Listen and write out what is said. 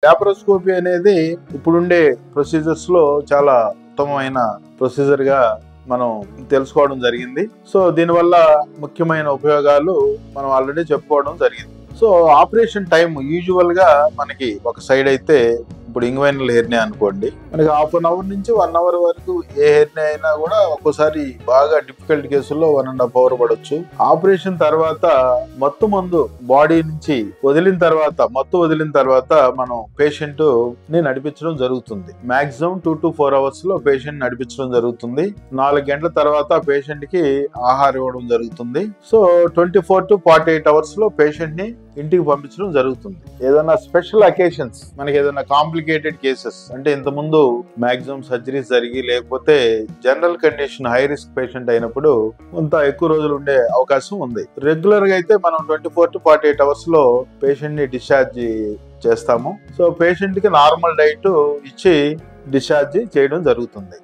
Laparoscopy అనేది ఇప్పుడుండే procedures లో చాలా ఉత్తమమైన ప్రొసీజర్ గా మనం తెలుసుకోవడం జరిగింది. సో దీనివల్ల ముఖ్యమైన ఉపయోగాలు మనం ఆల్రెడీ చెప్పుకోవడం జరిగింది. సో ఆపరేషన్ టైం యూజువల్ గా మనకి ఒక సైడ్ అయితే ఇప్పుడు ఇంగ్వైనల్ హెర్నియా అనుకోండి, మనకి హాఫ్ అన్ అవర్ నుంచి 1 అవర్ వరకు ఏ హెర్నియా అయినా కూడా ఒక్కోసారి బాగా డిఫికల్ట్ కేసుల్లో 1.5 అవర్ పడవచ్చు. ఆపరేషన్ తర్వాత మందు బాడీ నుంచి వదిలిన తర్వాత మనం పేషెంట్ ని నడిపించడం జరుగుతుంది. మాక్సిమం 2 to 4 అవర్స్ లో పేషెంట్ నడిపించడం జరుగుతుంది. 4 గంటల తర్వాత పేషెంట్ కి ఆహారం ఇవ్వడం జరుగుతుంది. సో 24 to 48 అవర్స్ లో పేషెంట్ ని ఇంటికి పంపించడం జరుగుతుంది. ఏదైనా స్పెషల్ అకేషన్స్, మనకి ఏదైనా కాంప్లికేటెడ్ కేసెస్ అంటే ఇంతకుముందు మాక్సిమం సర్జరీస్ జరిగి లేకపోతే general condition high risk patient అయినప్పుడు కొంత ఎక్కువ రోజులు ఉండే అవకాశం ఉంది. రెగ్యులర్ గా అయితే మనం 24 to 48 అవర్స్ లో పేషెంట్ ని డిశ్చార్జ్ చేస్తాము. సో పేషెంట్ కి నార్మల్ డైట్ ఇచ్చి డిశ్చార్జ్ చేయడం జరుగుతుంది.